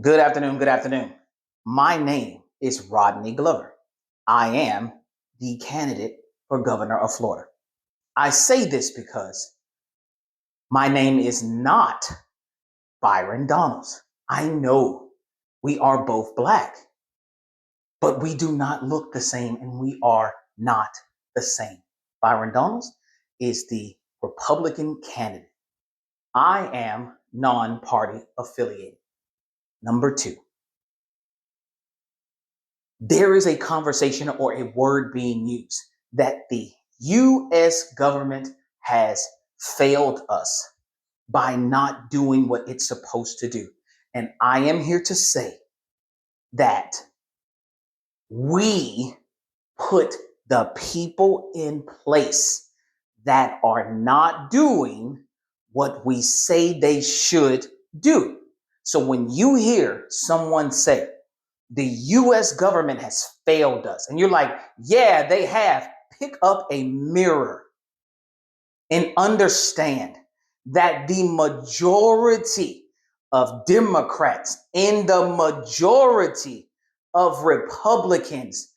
Good afternoon. Good afternoon. My name is Rodney Glover. I am the candidate for governor of Florida. I say this because my name is not Byron Donalds. I know we are both black, but we do not look the same and we are not the same. Byron Donalds is the Republican candidate. I am non-party affiliated. Number two, there is a conversation or a word being used that the U.S. government has failed us by not doing what it's supposed to do. And I am here to say that we put the people in place that are not doing what we say they should do. So when you hear someone say, the US government has failed us. And you're like, yeah, they have. Pick up a mirror and understand that the majority of Democrats and the majority of Republicans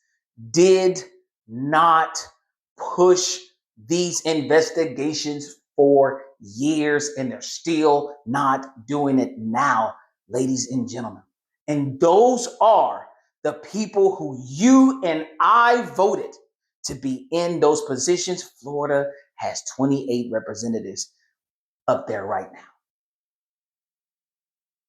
did not push these investigations for years, and they're still not doing it now, ladies and gentlemen. And those are the people who you and I voted to be in those positions. Florida has 28 representatives up there right now.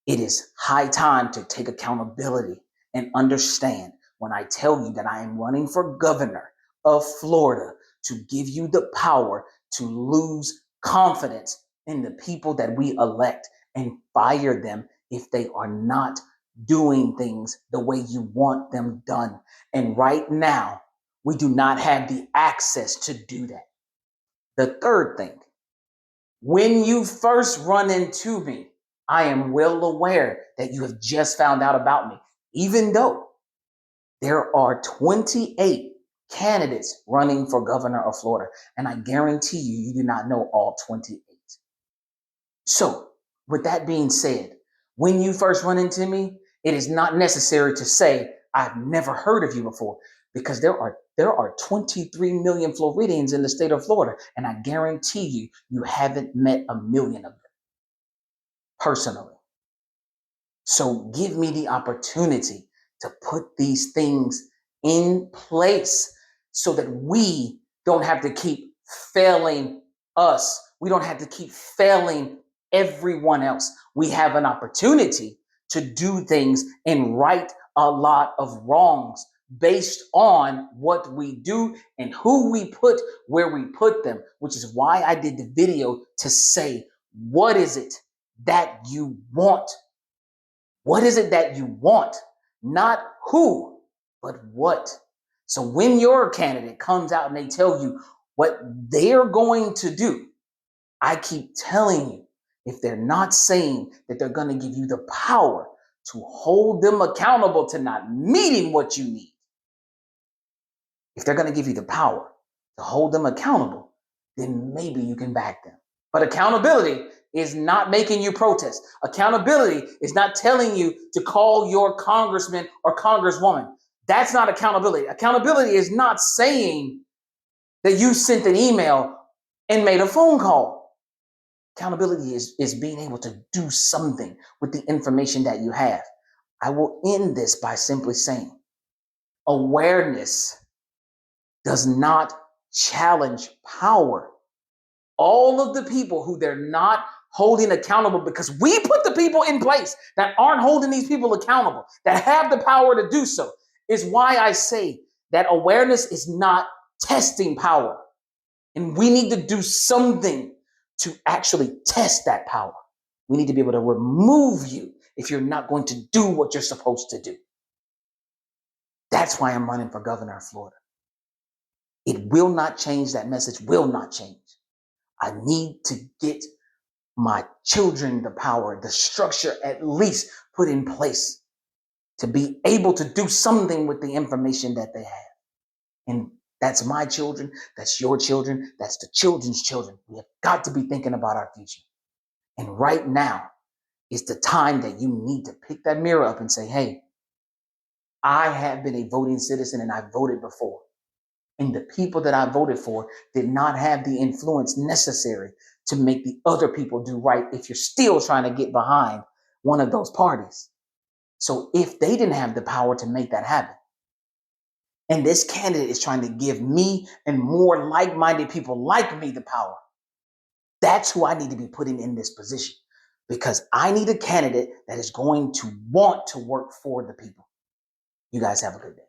It is high time to take accountability and understand when I tell you that I am running for governor of Florida to give you the power to lose confidence in the people that we elect and fire them if they are not doing things the way you want them done. And right now, we do not have the access to do that. The third thing, when you first run into me, I am well aware that you have just found out about me, even though there are 28 candidates running for governor of Florida. And I guarantee you, you do not know all 28. So, with that being said, when you first run into me, it is not necessary to say, I've never heard of you before, because there are 23 million Floridians in the state of Florida, and I guarantee you, you haven't met a million of them personally. So give me the opportunity to put these things in place so that we don't have to keep failing us. We don't have to keep failing everyone else. We have an opportunity to do things and right a lot of wrongs based on what we do and who we put where we put them, which is why I did the video to say, what is it that you want? What is it that you want? Not who, but what. So when your candidate comes out and they tell you what they're going to do, I keep telling you, if they're not saying that they're going to give you the power to hold them accountable to not meeting what you need, if they're going to give you the power to hold them accountable, then maybe you can back them. But accountability is not making you protest. Accountability is not telling you to call your congressman or congresswoman. That's not accountability. Accountability is not saying that you sent an email and made a phone call. Accountability is being able to do something with the information that you have. I will end this by simply saying awareness does not challenge power. All of the people who they're not holding accountable, because we put the people in place that aren't holding these people accountable, that have the power to do so, is why I say that awareness is not testing power. And we need to do something to actually test that power. We need to be able to remove you if you're not going to do what you're supposed to do. That's why I'm running for governor of Florida. It will not change. That message will not change. I need to get my children the power, the structure at least put in place to be able to do something with the information that they have. And that's my children, that's your children, that's the children's children. We have got to be thinking about our future. And right now, It's the time that you need to pick that mirror up and say, hey, I have been a voting citizen and I voted before. And the people that I voted for did not have the influence necessary to make the other people do right if you're still trying to get behind one of those parties. So if they didn't have the power to make that happen, and this candidate is trying to give me and more like-minded people like me the power, that's who I need to be putting in this position, because I need a candidate that is going to want to work for the people. You guys have a good day.